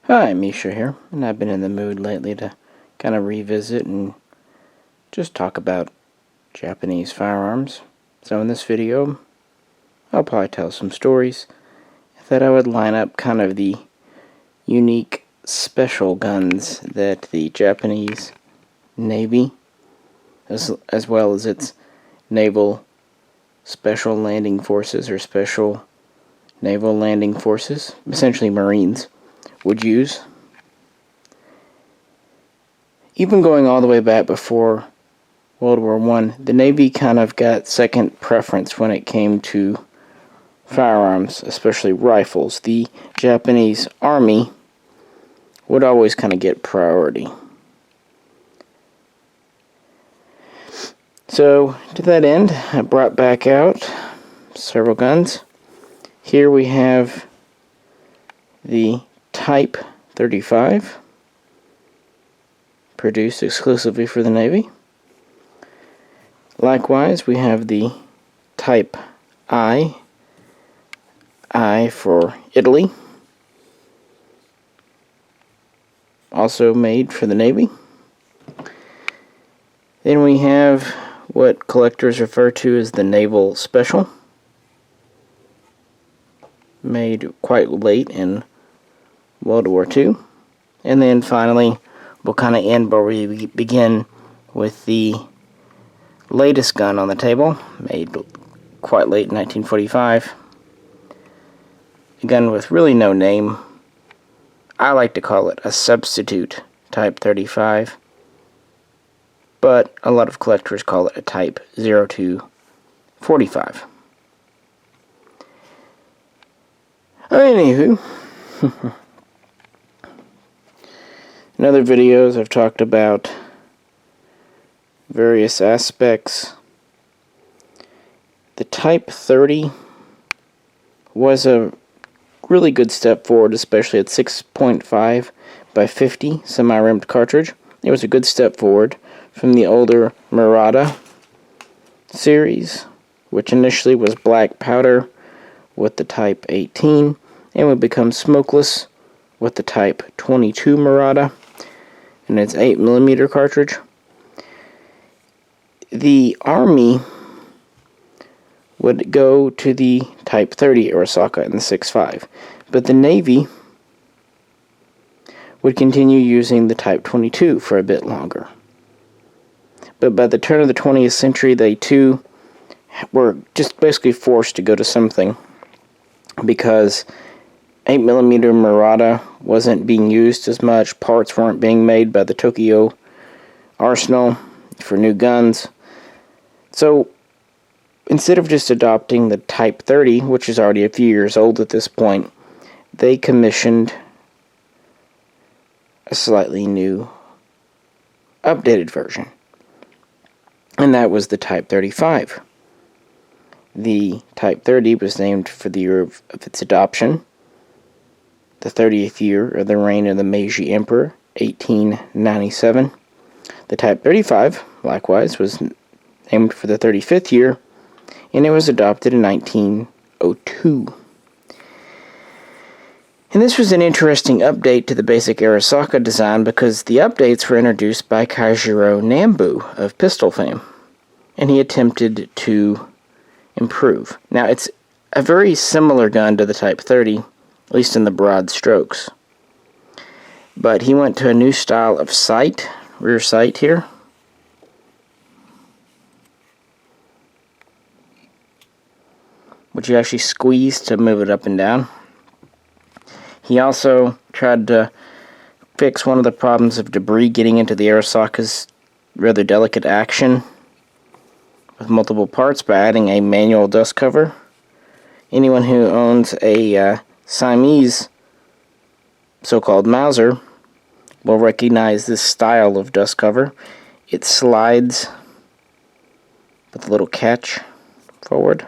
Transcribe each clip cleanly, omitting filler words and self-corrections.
Hi, Misha here, and I've been in the mood lately to kind of revisit and just talk about Japanese firearms. So in this video, I'll probably tell some stories that I would line up kind of the unique special guns that the Japanese Navy, as well as its Naval Special Landing Forces or Special Naval Landing Forces, essentially Marines, would use. Even going all the way back before World War I, the Navy kind of got second preference when it came to firearms, especially rifles. The Japanese Army would always kind of get priority. So, to that end, I brought back out several guns. Here we have the Type 35, produced exclusively for the Navy. Likewise, we have the Type I for Italy, also made for the Navy. Then we have what collectors refer to as the Naval Special, made quite late in World War II. And then finally, we'll kind of end where we begin with the latest gun on the table, made quite late in 1945. A gun with really no name. I like to call it a substitute Type 35, but a lot of collectors call it a Type 0245. Anywho, in other videos I've talked about various aspects. The Type 30 was a really good step forward, especially at 6.5 by 50 semi-rimmed cartridge. It was a good step forward from the older Murata series, which initially was black powder with the Type 18 and would become smokeless with the Type 22 Murata and its 8mm cartridge. The Army would go to the Type 30 Arisaka in the 6.5, but the Navy would continue using the Type 22 for a bit longer. But by the turn of the 20th century, they too were just basically forced to go to something, because 8mm Murata wasn't being used as much, parts weren't being made by the Tokyo arsenal for new guns. So instead of just adopting the Type 30, which is already a few years old at this point, they commissioned a slightly new, updated version. And that was the Type 35. The Type 30 was named for the year of its adoption, the 30th year of the reign of the Meiji Emperor, 1897. The Type 35, likewise, was named for the 35th year, and it was adopted in 1902. And this was an interesting update to the basic Arisaka design, because the updates were introduced by Kaijiro Nambu of pistol fame, and he attempted to improve. Now, it's a very similar gun to the Type 30, at least in the broad strokes, but he went to a new style of sight, rear sight here, which you actually squeeze to move it up and down. He also tried to fix one of the problems of debris getting into the Arisaka's rather delicate action with multiple parts by adding a manual dust cover. Anyone who owns a Siamese so-called Mauser will recognize this style of dust cover. It slides with a little catch forward.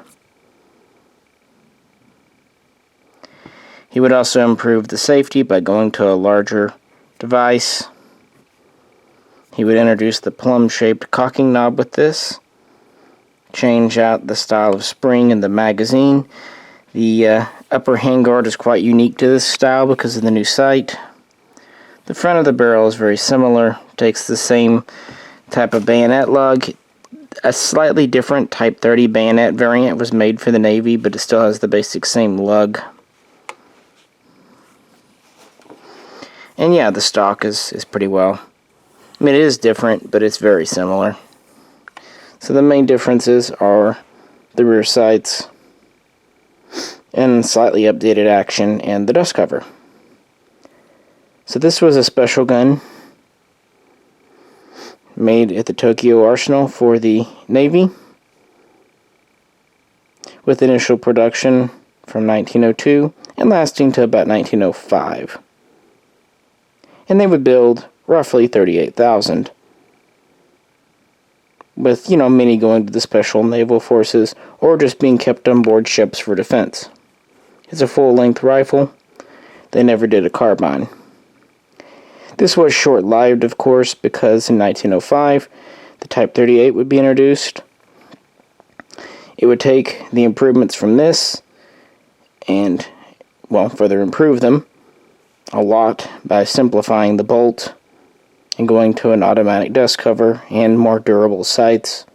He would also improve the safety by going to a larger device. He would introduce the plum-shaped cocking knob with this, change out the style of spring in the magazine. The upper handguard is quite unique to this style because of the new sight. The front of the barrel is very similar, takes the same type of bayonet lug. A slightly different Type 30 bayonet variant was made for the Navy, but it still has the basic same lug. And yeah, the stock is pretty well. I mean, it is different, but it's very similar. So the main differences are the rear sights and slightly updated action and the dust cover. So this was a special gun made at the Tokyo Arsenal for the Navy, with initial production from 1902 and lasting to about 1905. And they would build roughly 38,000, with, many going to the special naval forces or just being kept on board ships for defense. It's a full-length rifle. They never did a carbine. This was short-lived, of course, because in 1905, the Type 38 would be introduced. It would take the improvements from this and, further improve them a lot by simplifying the bolt and going to an automatic dust cover and more durable sights.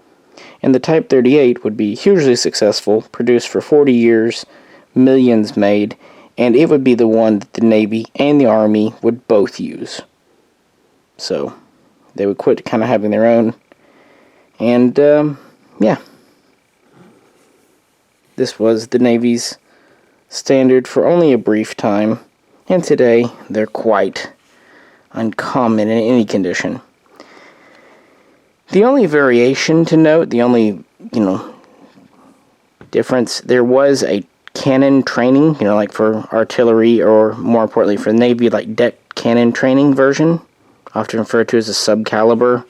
And the Type 38 would be hugely successful, produced for 40 years, millions made, and it would be the one that the Navy and the Army would both use. So they would quit kind of having their own. And, this was the Navy's standard for only a brief time. And today, they're quite uncommon in any condition. The only variation to note, the only, difference, there was a cannon training, like for artillery, or more importantly for the Navy, like deck cannon training version, often referred to as a subcaliber.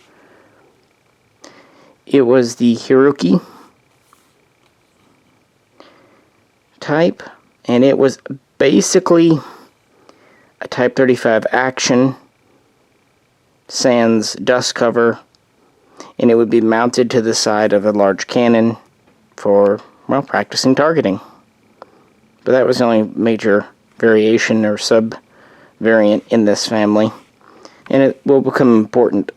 It was the Hiroki type, and it was basically a Type 35 action sans dust cover, and it would be mounted to the side of a large cannon for, practicing targeting. But that was the only major variation or sub-variant in this family, and it will become important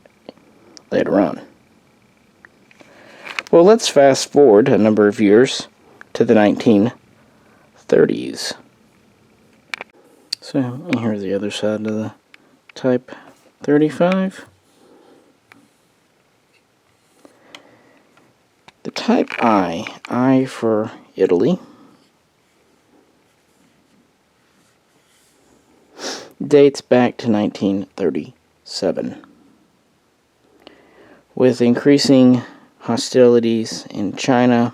later on. Well, let's fast forward a number of years to the 1930s. So, here's the other side of the Type 35. The Type I for Italy, dates back to 1937. With increasing hostilities in China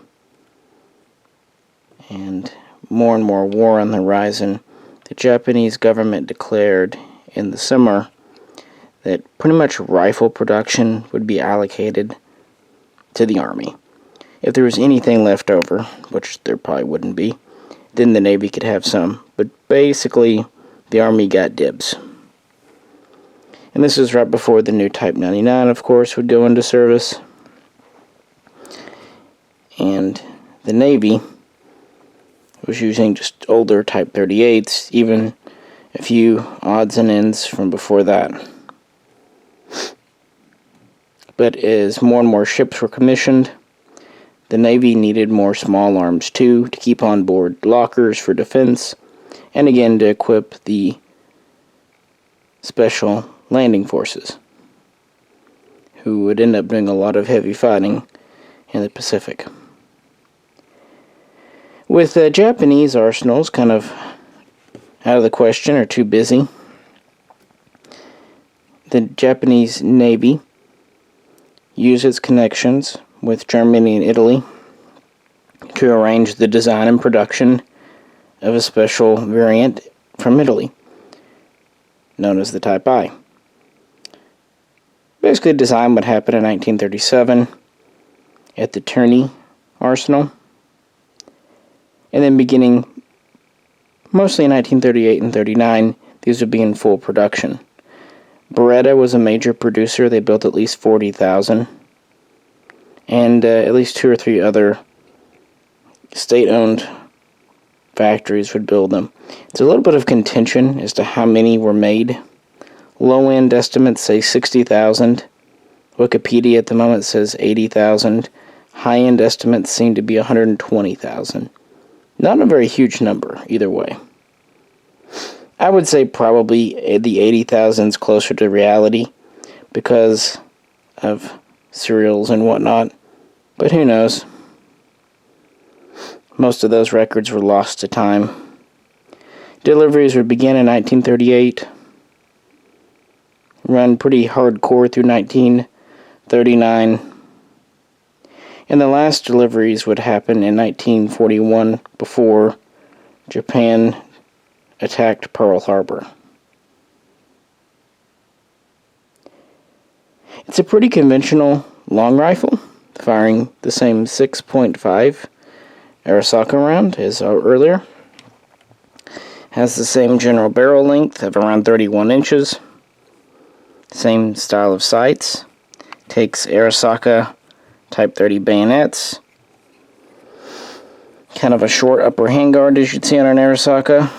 and more war on the horizon, the Japanese government declared in the summer that pretty much rifle production would be allocated to the Army. If there was anything left over, which there probably wouldn't be, then the Navy could have some. But basically, the Army got dibs. And this is right before the new Type 99, of course, would go into service. And the Navy was using just older Type 38s, even a few odds and ends from before that. But as more and more ships were commissioned, the Navy needed more small arms too, to keep on board lockers for defense, and again to equip the special landing forces, who would end up doing a lot of heavy fighting in the Pacific. With Japanese arsenals kind of out of the question or too busy, the Japanese Navy used its connections with Germany and Italy to arrange the design and production of a special variant from Italy, known as the Type I. Basically, the design would happen in 1937 at the Terni Arsenal, and then beginning mostly in 1938 and 39, these would be in full production. Beretta was a major producer. They built at least 40,000. And at least 2 or 3 other state-owned factories would build them. It's a little bit of contention as to how many were made Low-end estimates say 60,000. Wikipedia at the moment says 80,000. High-end estimates seem to be 120,000. Not a very huge number, either way. I would say probably the 80,000 is closer to reality because of serials and whatnot. But who knows? Most of those records were lost to time. Deliveries would begin in 1938, run pretty hardcore through 1939, and the last deliveries would happen in 1941 before Japan attacked Pearl Harbor. It's a pretty conventional long rifle, firing the same 6.5 Arisaka round as earlier. Has the same general barrel length of around 31 inches. Same style of sights. Takes Arisaka Type 30 bayonets. Kind of a short upper handguard as you'd see on an Arisaka.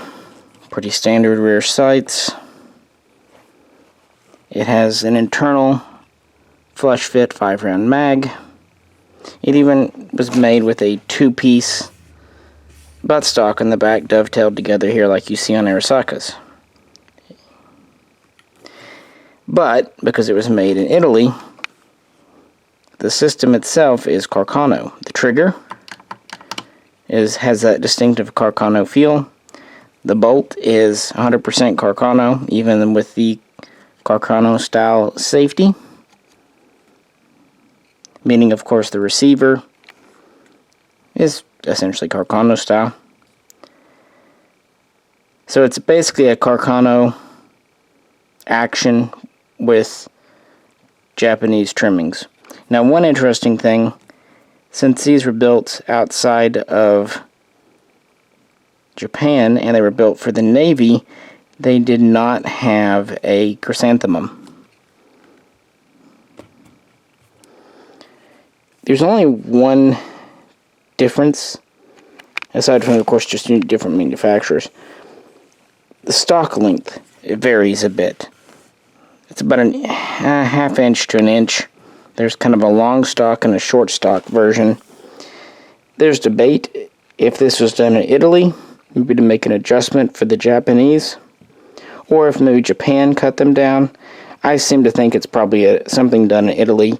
Pretty standard rear sights. It has an internal flush fit 5-round mag. It even was made with a 2-piece buttstock in the back, dovetailed together here like you see on Arisakas. But, because it was made in Italy, the system itself is Carcano. The trigger has that distinctive Carcano feel. The bolt is 100% Carcano, even with the Carcano style safety. Meaning, of course, the receiver is essentially Carcano style. So it's basically a Carcano action with Japanese trimmings. Now, one interesting thing, since these were built outside of Japan and they were built for the Navy, they did not have a chrysanthemum. There's only one difference, aside from, of course, just different manufacturers. The stock length, it varies a bit. It's about a half inch to an inch. There's kind of a long stock and a short stock version. There's debate if this was done in Italy, maybe to make an adjustment for the Japanese, or if maybe Japan cut them down. I seem to think it's probably something done in Italy,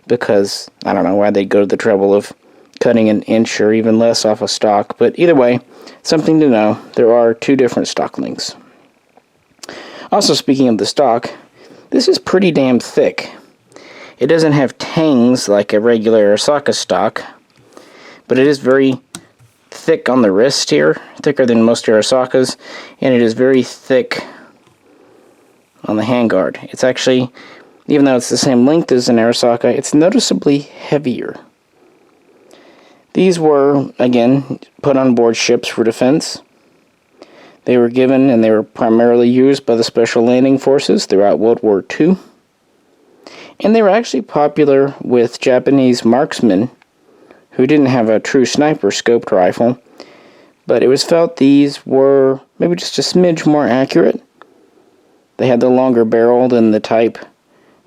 because I don't know why they'd go to the trouble of cutting an inch or even less off a stock. But either way, something to know, there are two different stock lengths. Also, speaking of the stock, this is pretty damn thick. It doesn't have tangs like a regular Arisaka stock, but it is very thick on the wrist here, thicker than most Arisakas, and it is very thick on the handguard. It's actually, even though it's the same length as an Arisaka, it's noticeably heavier. These were, again, put on board ships for defense. They were given and they were primarily used by the Special Landing Forces throughout World War II. And they were actually popular with Japanese marksmen who didn't have a true sniper scoped rifle, but it was felt these were maybe just a smidge more accurate. They had the longer barrel than the Type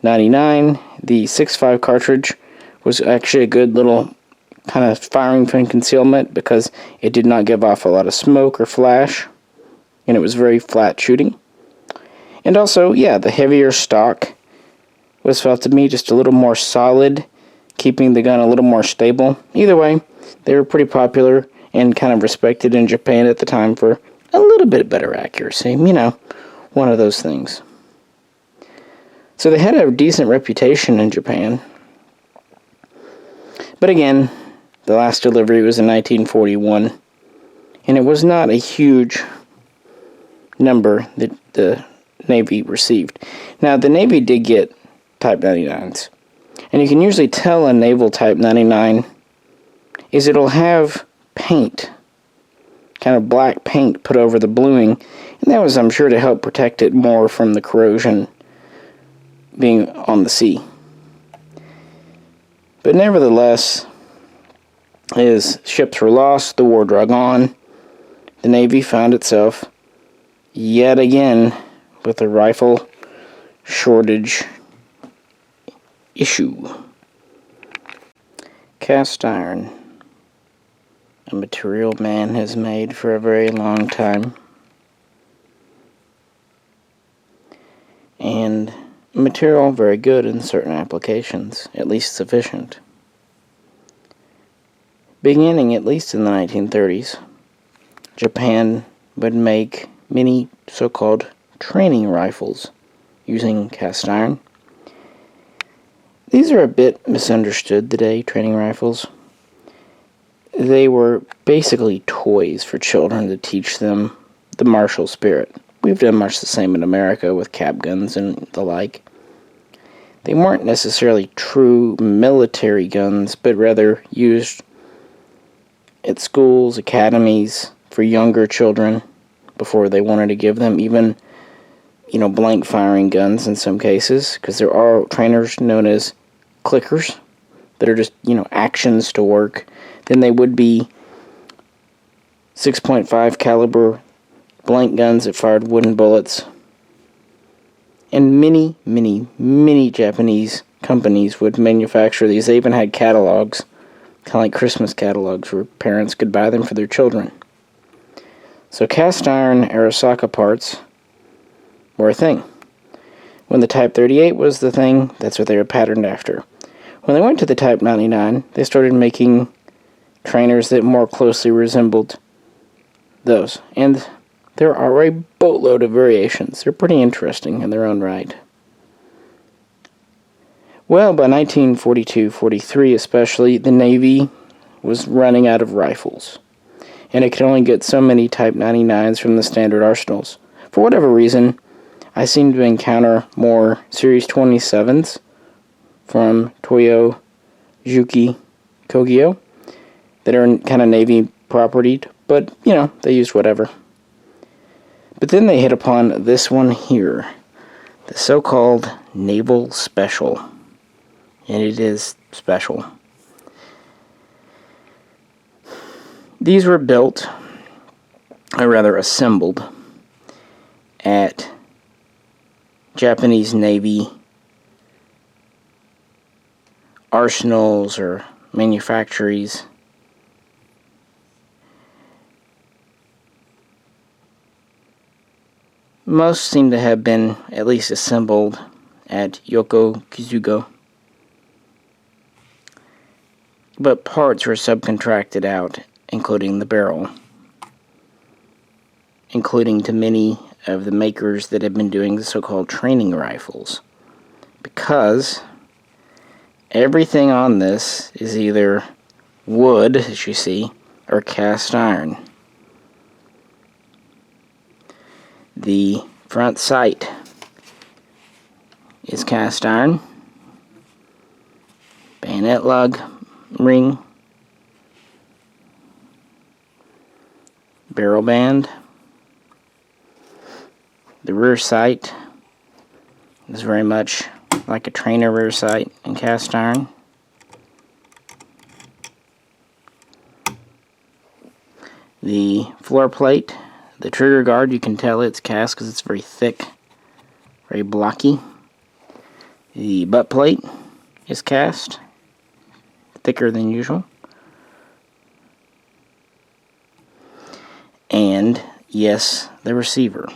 99. The 6.5 cartridge was actually a good little kind of firing pin concealment because it did not give off a lot of smoke or flash, and it was very flat shooting. And also, yeah, the heavier stock was felt to me just a little more solid, keeping the gun a little more stable. Either way, they were pretty popular and kind of respected in Japan at the time for a little bit better accuracy. You know, one of those things. So they had a decent reputation in Japan. But again, the last delivery was in 1941, and it was not a huge number that the Navy received. Now, the Navy did get Type 99s, and you can usually tell a naval Type 99 is it'll have paint, kind of black paint put over the bluing, and that was, I'm sure, to help protect it more from the corrosion being on the sea. But nevertheless, as ships were lost, the war drug on, the Navy found itself yet again with a rifle shortage issue. Cast iron, a material man has made for a very long time, and a material very good in certain applications, at least sufficient. Beginning at least in the 1930s, Japan would make many so-called training rifles using cast iron. These are a bit misunderstood today, training rifles. They were basically toys for children to teach them the martial spirit. We've done much the same in America with cap guns and the like. They weren't necessarily true military guns, but rather used at schools, academies, for younger children before they wanted to give them even, blank firing guns in some cases, because there are trainers known as clickers that are just, actions to work. Then they would be 6.5 caliber blank guns that fired wooden bullets. And many, many, many Japanese companies would manufacture these. They even had catalogs, kind of like Christmas catalogs, where parents could buy them for their children. So cast iron Arisaka parts were a thing. When the Type 38 was the thing, that's what they were patterned after. When they went to the Type 99, they started making trainers that more closely resembled those. And there are a boatload of variations. They're pretty interesting in their own right. Well, by 1942-43 especially, the Navy was running out of rifles, and it could only get so many Type 99s from the standard arsenals. For whatever reason, I seem to encounter more Series 27s from Toyo Juki Kogyo that are kind of Navy propertied, but, they used whatever. But then they hit upon this one here, the so-called Naval Special. And it is special. These were built, or rather assembled, at Japanese Navy arsenals or manufactories. Most seem to have been at least assembled at Yokosuka, but parts were subcontracted out, including the barrel, including to many of the makers that have been doing the so-called training rifles, because everything on this is either wood, as you see, or cast iron. The front sight is cast iron, bayonet lug, ring, barrel band. The rear sight is very much like a trainer rear sight in cast iron. The floor plate, the trigger guard, you can tell it's cast because it's very thick, very blocky. The butt plate is cast, thicker than usual. And, yes, the receiver.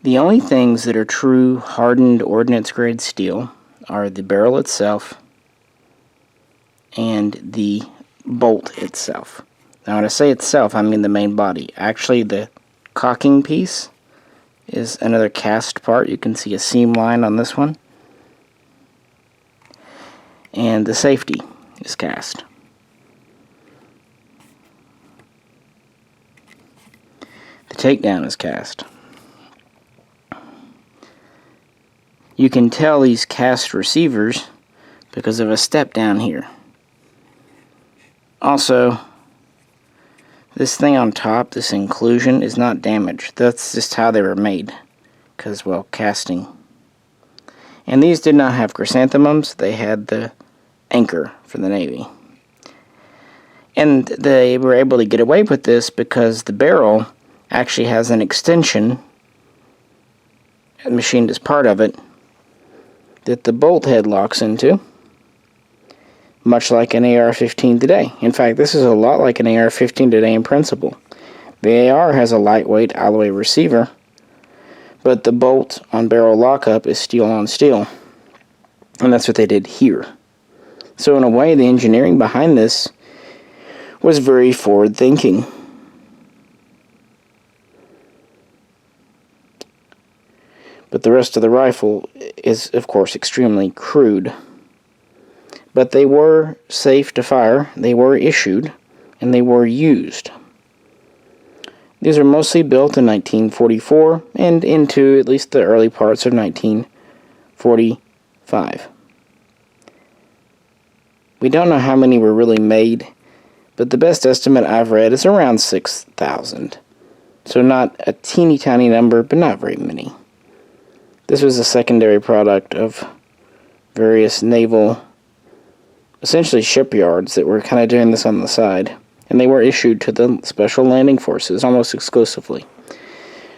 The only things that are true hardened ordnance grade steel are the barrel itself and the bolt itself. Now when I say itself, I mean the main body. Actually, the cocking piece is another cast part. You can see a seam line on this one. And the safety is cast. The takedown is cast. You can tell these cast receivers because of a step down here. Also, this thing on top, this inclusion, is not damaged. That's just how they were made, because, well, casting. And these did not have chrysanthemums. They had the anchor for the Navy. And they were able to get away with this because the barrel actually has an extension machined as part of it that the bolt head locks into, much like an AR-15 today. In fact, this is a lot like an AR-15 today in principle. The AR has a lightweight alloy receiver, but the bolt on barrel lockup is steel on steel, and that's what they did here. So in a way, the engineering behind this was very forward-thinking. But the rest of the rifle is, of course, extremely crude. But they were safe to fire, they were issued, and they were used. These are mostly built in 1944 and into at least the early parts of 1945. We don't know how many were really made, but the best estimate I've read is around 6,000. So not a teeny tiny number, but not very many. This was a secondary product of various naval, essentially shipyards, that were kind of doing this on the side. And they were issued to the Special Landing Forces almost exclusively.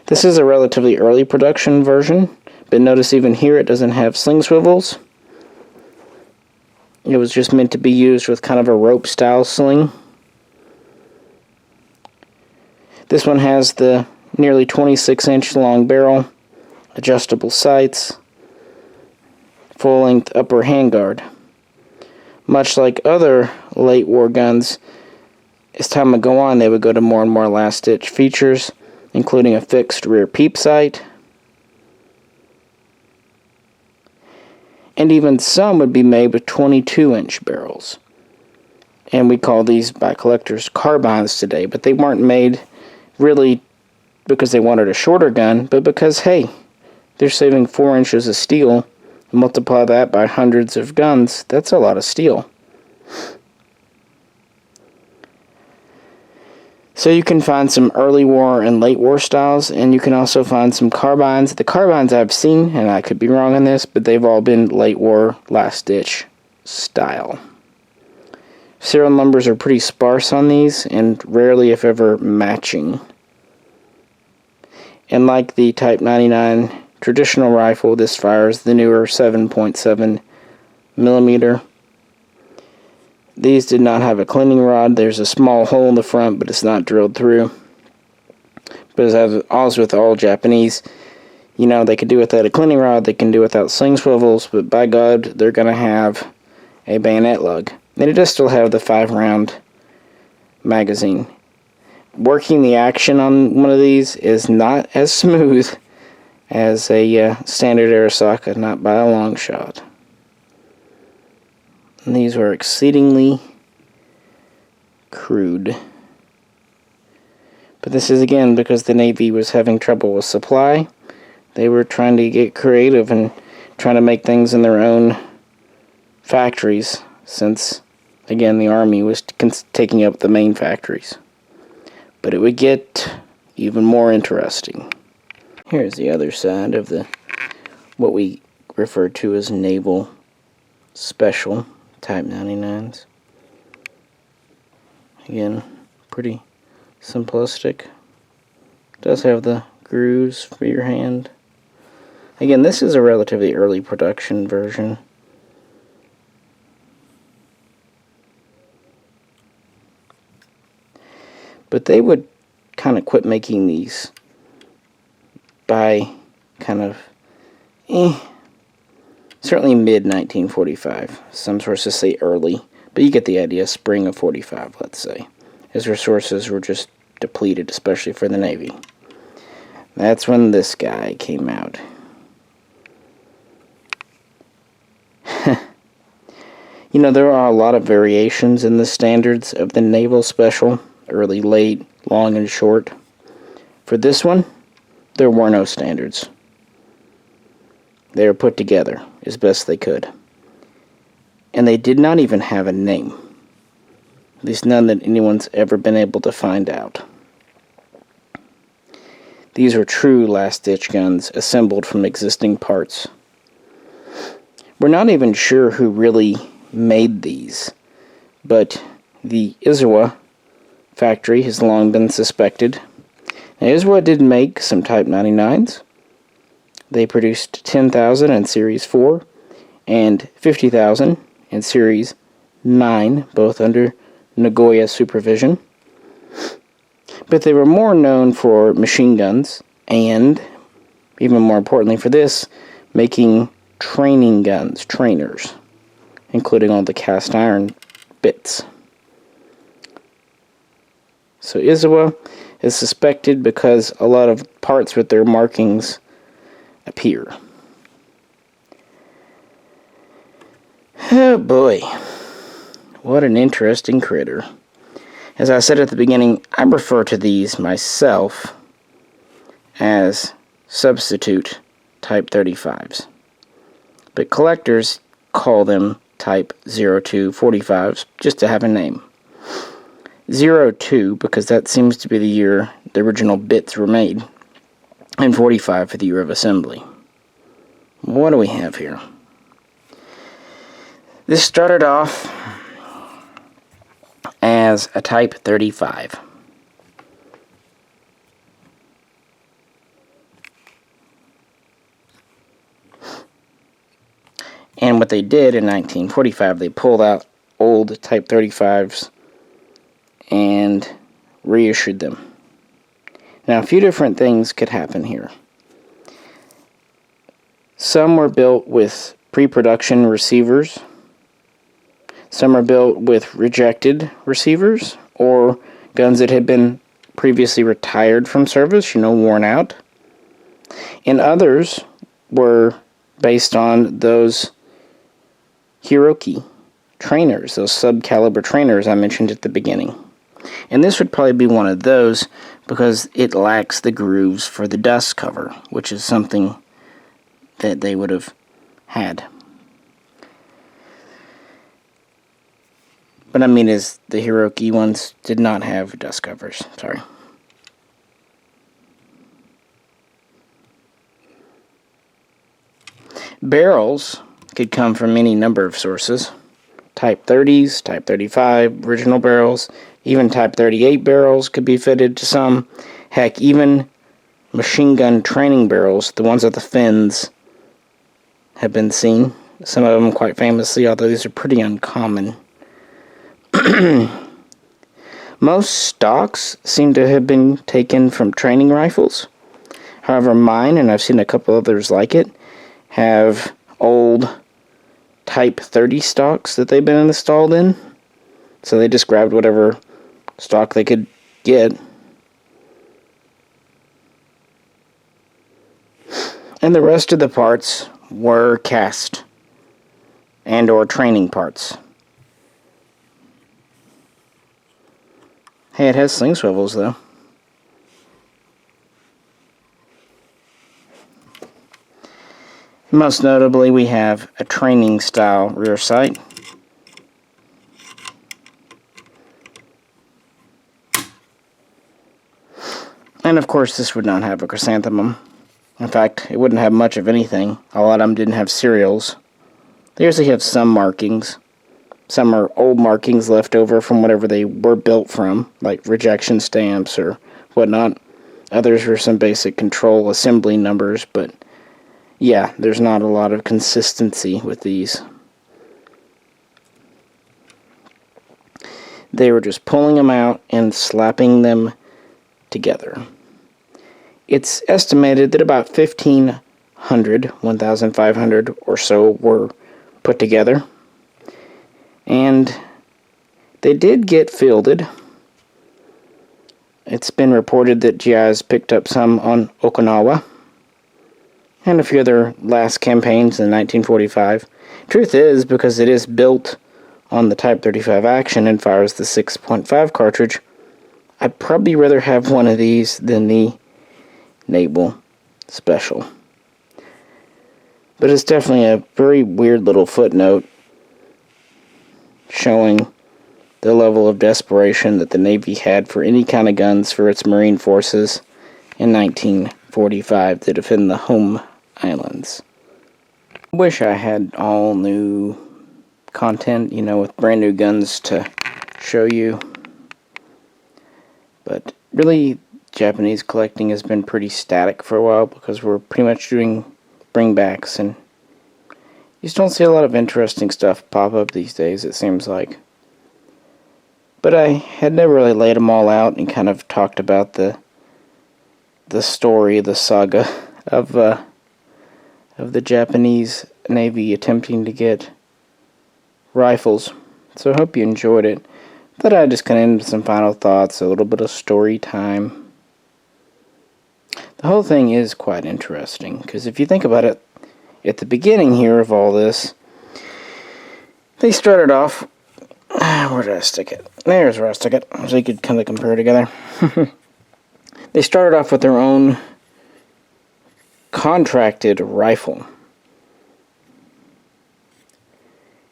This is a relatively early production version, but notice even here it doesn't have sling swivels. It was just meant to be used with kind of a rope style sling. This one has the nearly 26-inch long barrel, adjustable sights, full-length upper handguard. Much like other late war guns, as time would go on, they would go to more and more last-ditch features, including a fixed rear peep sight, and even some would be made with 22-inch barrels. And we call these by collectors carbines today, but they weren't made really because they wanted a shorter gun, but because, hey, they're saving 4 inches of steel. Multiply that by hundreds of guns, that's a lot of steel. So you can find some early war and late war styles, and you can also find some carbines. The carbines I've seen, and I could be wrong on this, but they've all been late war, last ditch style. Serial numbers are pretty sparse on these, and rarely if ever matching. And like the Type 99 traditional rifle, this fires the newer 7.7 millimeter. These did not have a cleaning rod. There's a small hole in the front, but it's not drilled through. But as with all Japanese, you know, they could do without a cleaning rod, they can do without sling swivels, but by God, they're going to have a bayonet lug. And it does still have the 5-round magazine. Working the action on one of these is not as smooth as a standard Arisaka, not by a long shot. And these were exceedingly crude. But this is again because the Navy was having trouble with supply. They were trying to get creative and trying to make things in their own factories, since, again, the Army was taking up the main factories. But it would get even more interesting. Here's the other side of the what we refer to as Naval Special Type 99s. Again, pretty simplistic. Does have the grooves for your hand. Again, this is a relatively early production version. But they would kind of quit making these by kind of certainly mid-1945. Some sources say early, but you get the idea, spring of 45, let's say, as resources were just depleted, especially for the Navy. That's when this guy came out. You know, there are a lot of variations in the standards of the Naval Special, early, late, long, and short. For this one, there were no standards. They were put together as best they could. And they did not even have a name. At least none that anyone's ever been able to find out. These were true last-ditch guns assembled from existing parts. We're not even sure who really made these, but the Izawa factory has long been suspected. ISWA did make some Type 99s. They produced 10,000 in Series 4 and 50,000 in Series 9, both under Nagoya supervision. But they were more known for machine guns and, even more importantly for this, making training guns, trainers, including all the cast iron bits. So ISWA is suspected because a lot of parts with their markings appear. Oh boy, what an interesting critter. As I said at the beginning, I refer to these myself as substitute Type 35s. But collectors call them Type 0245s just to have a name. 02 because that seems to be the year the original bits were made, and 45 for the year of assembly. What do we have here? This started off as a Type 35. And what they did in 1945, they pulled out old Type 35s and reissued them. Now, a few different things could happen here. Some were built with pre-production receivers. Some are built with rejected receivers, or guns that had been previously retired from service, worn out. And others were based on those Hiroki trainers, those sub-caliber trainers I mentioned at the beginning. And this would probably be one of those because it lacks the grooves for the dust cover, which is something that they would have had. But I mean, is the Hiroki ones did not have dust covers. Sorry. Barrels could come from any number of sources. Type 30s, Type 35, original barrels, even Type 38 barrels could be fitted to some. Heck, even machine gun training barrels, the ones with the fins, have been seen. Some of them quite famously, although these are pretty uncommon. Most stocks seem to have been taken from training rifles. However, mine, and I've seen a couple others like it, have old Type 30 stocks that they've been installed in. So they just grabbed whatever stock they could get. And the rest of the parts were cast and or training parts. Hey, it has sling swivels though. Most notably, we have a training style rear sight. And of course, this would not have a chrysanthemum. In fact, it wouldn't have much of anything. A lot of them didn't have serials. They usually have some markings. Some are old markings left over from whatever they were built from, like rejection stamps or whatnot. Others were some basic control assembly numbers, but yeah, there's not a lot of consistency with these. They were just pulling them out and slapping them together. It's estimated that about 1,500 or so were put together. And they did get fielded. It's been reported that GIs picked up some on Okinawa and a few other last campaigns in 1945. Truth is, because it is built on the Type 35 action and fires the 6.5 cartridge, I'd probably rather have one of these than the Naval Special. But it's definitely a very weird little footnote showing the level of desperation that the Navy had for any kind of guns for its Marine forces in 1945 to defend the home islands. I wish I had all new content, with brand new guns to show you. But really, Japanese collecting has been pretty static for a while because we're pretty much doing bringbacks, and you just don't see a lot of interesting stuff pop up these days, it seems like. But I had never really laid them all out and kind of talked about the story, the saga of the Japanese Navy attempting to get rifles. So I hope you enjoyed it. Thought I'd just kind of end with some final thoughts, a little bit of story time. The whole thing is quite interesting, because if you think about it, at the beginning here of all this, they started off... where did I stick it? There's where I stick it, so you could kind of compare together. They started off with their own contracted rifle.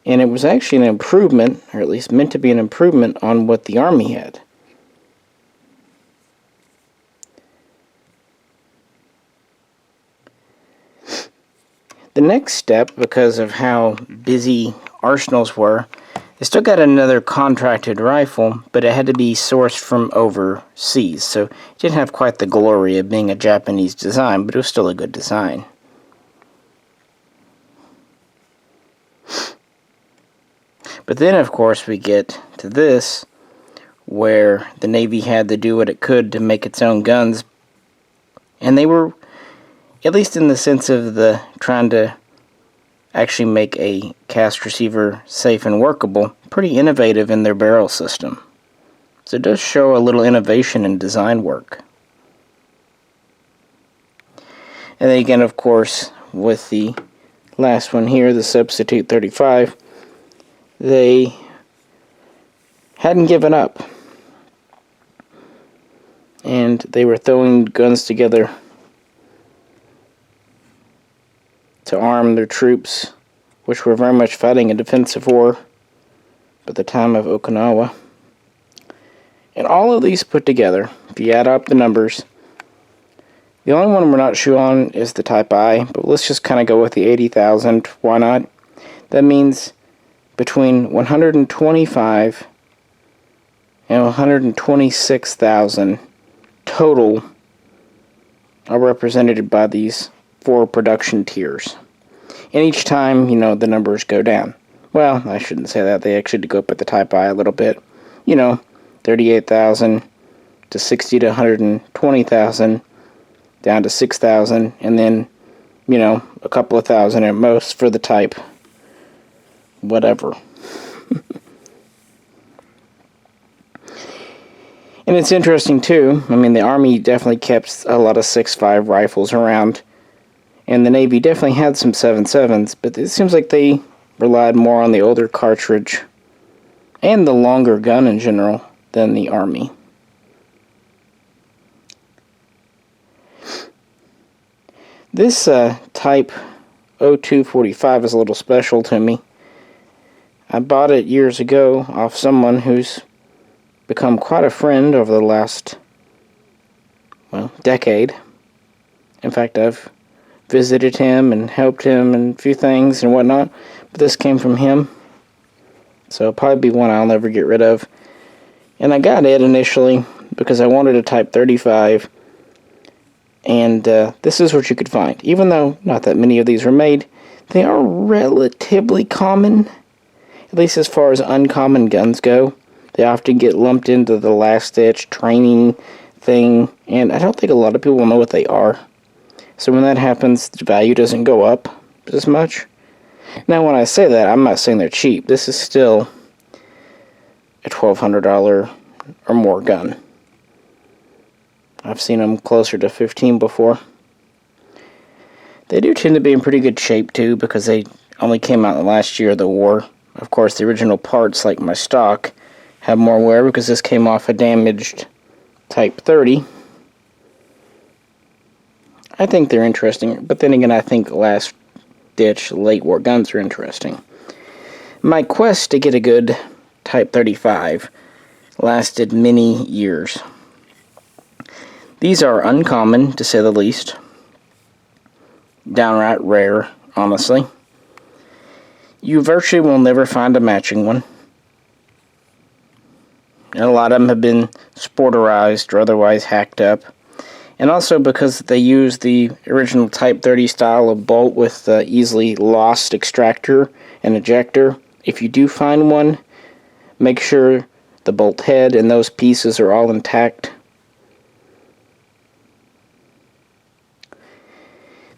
And it was actually an improvement, or at least meant to be an improvement, on what the Army had. The next step, because of how busy arsenals were, they still got another contracted rifle, but it had to be sourced from overseas, so it didn't have quite the glory of being a Japanese design, but it was still a good design. But then, of course, we get to this, where the Navy had to do what it could to make its own guns, and they were, at least in the sense of the trying to actually make a cast receiver safe and workable, pretty innovative in their barrel system. So it does show a little innovation in design work. And then again, of course, with the last one here, the Substitute 35, they hadn't given up. And they were throwing guns together to arm their troops, which were very much fighting a defensive war at the time of Okinawa. And all of these put together, if you add up the numbers, the only one we're not sure on is the Type I, but let's just kind of go with the 80,000. Why not? That means between 125 and 126,000 total are represented by these 4 production tiers. And each time, the numbers go down. Well, I shouldn't say that. They actually go up at the Type I a little bit. 38,000 to 60 to 120,000, down to 6,000, and then, a couple of thousand at most for the Type whatever. And it's interesting, too. The Army definitely kept a lot of 6.5 rifles around. And the Navy definitely had some 7.7s, but it seems like they relied more on the older cartridge and the longer gun in general than the Army. This Type 0245 is a little special to me. I bought it years ago off someone who's become quite a friend over the last, decade. In fact, I've visited him and helped him in a few things and whatnot, but this came from him, so it'll probably be one I'll never get rid of. And I got it initially because I wanted a Type 35, and this is what you could find. Even though not that many of these were made, they are relatively common, at least as far as uncommon guns go. They often get lumped into the last-ditch training thing, and I don't think a lot of people know what they are. So when that happens, the value doesn't go up as much. Now, when I say that, I'm not saying they're cheap. This is still a $1,200 or more gun. I've seen them closer to $15 before. They do tend to be in pretty good shape, too, because they only came out in the last year of the war. Of course, the original parts, like my stock, have more wear because this came off a damaged Type 30. I think they're interesting, but then again, I think last-ditch, late-war guns are interesting. My quest to get a good Type 35 lasted many years. These are uncommon, to say the least. Downright rare, honestly. You virtually will never find a matching one. and a lot of them have been sporterized or otherwise hacked up. And also because they use the original Type 30 style of bolt with the easily lost extractor and ejector. If you do find one, make sure the bolt head and those pieces are all intact.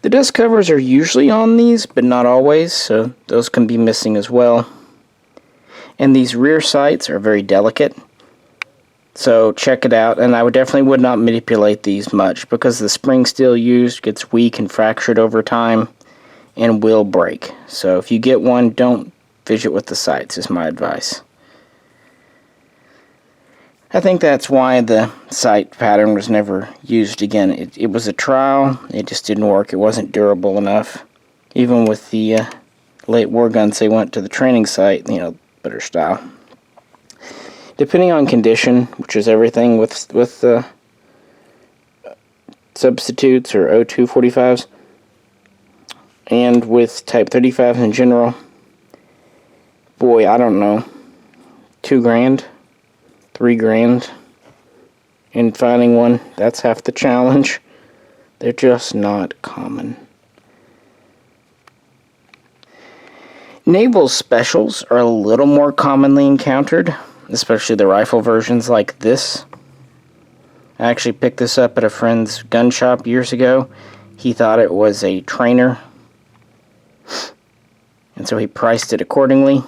The dust covers are usually on these, but not always, so those can be missing as well. And these rear sights are very delicate, so check it out. And I would not manipulate these much because the spring steel used gets weak and fractured over time and will break. So if you get one, don't fidget with the sights is my advice. I think that's why the sight pattern was never used again. It was a trial, it just didn't work, it wasn't durable enough. Even with the late war guns, they went to the training sight, better style. Depending on condition, which is everything with substitutes or O245s, and with Type 35s in general, boy, I don't know, $2,000, $3,000 in finding one. That's half the challenge. They're just not common. Naval specials are a little more commonly encountered, especially the rifle versions like this. I actually picked this up at a friend's gun shop years ago. He thought it was a trainer, and so he priced it accordingly,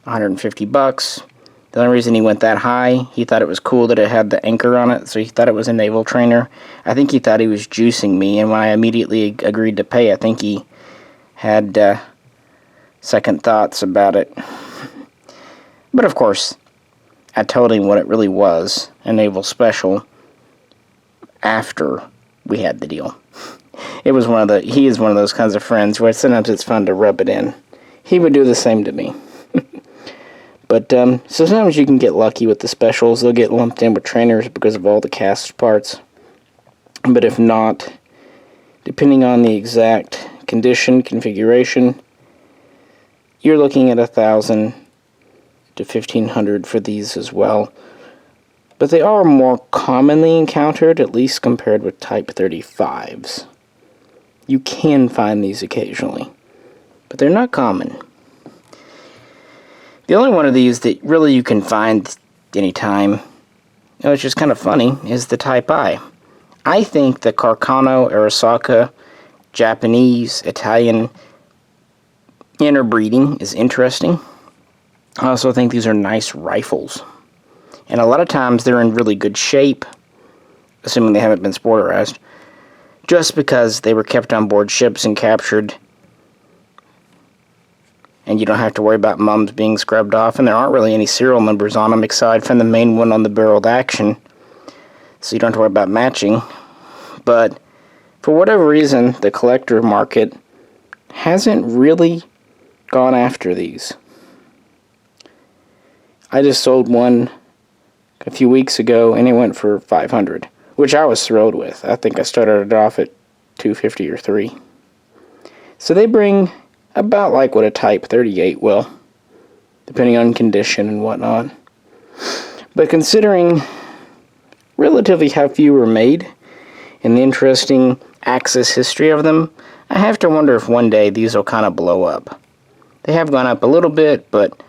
$150. The only reason he went that high, he thought it was cool that it had the anchor on it, so he thought it was a naval trainer. I think he thought he was juicing me, and when I immediately agreed to pay, I think he had second thoughts about it. But of course, I told him what it really was, a naval special, after we had the deal. He is one of those kinds of friends where sometimes it's fun to rub it in. He would do the same to me. But so sometimes you can get lucky with the specials. They'll get lumped in with trainers because of all the cast parts. But if not, depending on the exact condition, configuration, you're looking at $1,000 to $1,500 for these as well. But they are more commonly encountered, at least compared with Type 35s. You can find these occasionally, but they're not common. The only one of these that really you can find anytime, it's just kind of funny, is the Type I. I think the Carcano, Arisaka, Japanese, Italian interbreeding is interesting. I also think these are nice rifles. And a lot of times they're in really good shape, assuming they haven't been sporterized, just because they were kept on board ships and captured, and you don't have to worry about mums being scrubbed off, and there aren't really any serial numbers on them aside from the main one on the barreled action, so you don't have to worry about matching. But for whatever reason, the collector market hasn't really gone after these. I just sold one a few weeks ago, and it went for $500, which I was thrilled with. I think I started it off at $250 or $300. So they bring about like what a Type 38 will, depending on condition and whatnot. But considering relatively how few were made and the interesting Axis history of them, I have to wonder if one day these will kind of blow up. They have gone up a little bit, but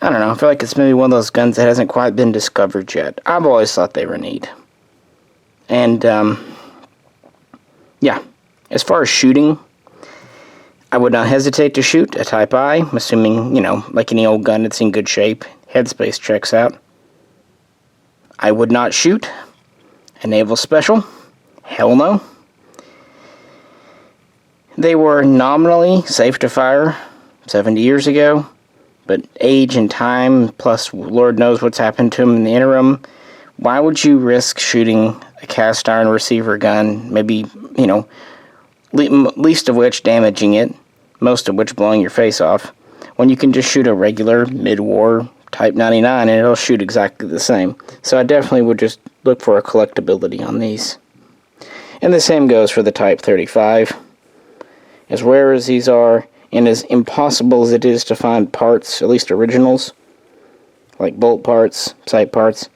I don't know, I feel like it's maybe one of those guns that hasn't quite been discovered yet. I've always thought they were neat. And, yeah, as far as shooting, I would not hesitate to shoot a Type I, assuming, like any old gun, it's in good shape, headspace checks out. I would not shoot a naval special. Hell no. They were nominally safe to fire 70 years ago, but age and time, plus Lord knows what's happened to them in the interim, why would you risk shooting a cast iron receiver gun, maybe, least of which damaging it, most of which blowing your face off, when you can just shoot a regular mid-war Type 99 and it'll shoot exactly the same. So I definitely would just look for a collectability on these. And the same goes for the Type 35. As rare as these are, and as impossible as it is to find parts, at least originals, like bolt parts, sight parts,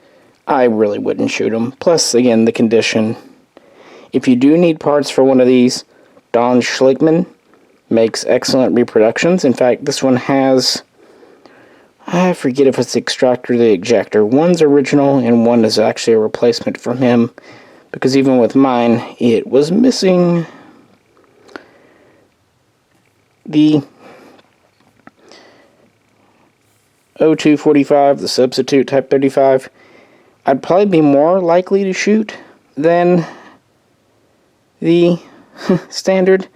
I really wouldn't shoot them. Plus, again, the condition. If you do need parts for one of these, Don Schlickman makes excellent reproductions. In fact, this one has, I forget if it's the extractor or the ejector. One's original and one is actually a replacement from him, because even with mine, it was missing. The 0245, the substitute Type 35, I'd probably be more likely to shoot than the standard,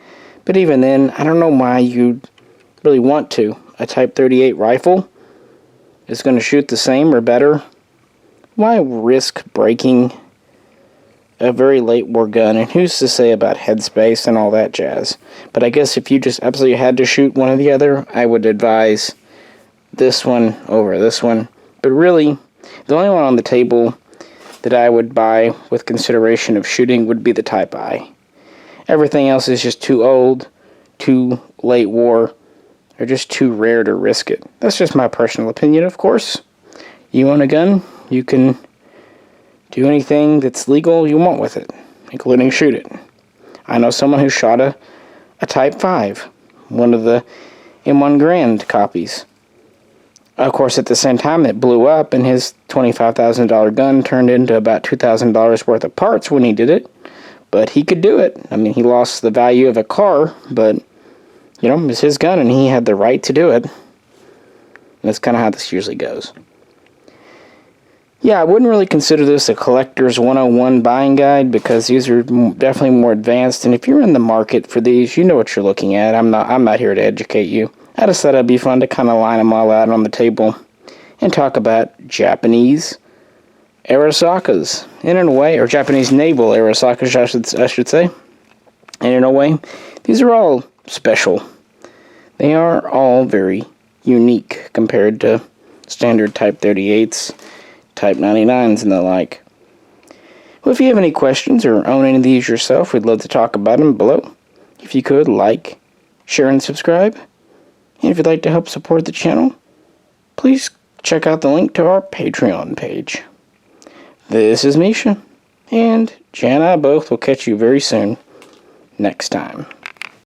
but even then, I don't know why you'd really want to. A Type 38 rifle is going to shoot the same or better. Why risk breaking a very late war gun? And who's to say about headspace and all that jazz? But I guess if you just absolutely had to shoot one or the other, I would advise this one over this one. But really, the only one on the table that I would buy with consideration of shooting would be the Type I. Everything else is just too old, too late war, or just too rare to risk it. That's just my personal opinion, of course. You own a gun, you can do anything that's legal you want with it, including shoot it. I know someone who shot a Type 5, one of the M1 Grand copies. Of course, at the same time, it blew up, and his $25,000 gun turned into about $2,000 worth of parts when he did it. But he could do it. I mean, he lost the value of a car, but, you know, it's his gun, and he had the right to do it. And that's kind of how this usually goes. Yeah, I wouldn't really consider this a collector's 101 buying guide, because these are definitely more advanced, and if you're in the market for these, you know what you're looking at. I'm not here to educate you. I just thought it'd be fun to kind of line them all out on the table and talk about Japanese Arisakas, in a way, or Japanese naval Arisakas, I should say. And in a way, these are all special. They are all very unique compared to standard Type 38s, Type 99s, and the like. Well, if you have any questions or own any of these yourself, we'd love to talk about them below. If you could, like, share, and subscribe. And if you'd like to help support the channel, please check out the link to our Patreon page. This is Misha, and Jan and I both will catch you very soon next time.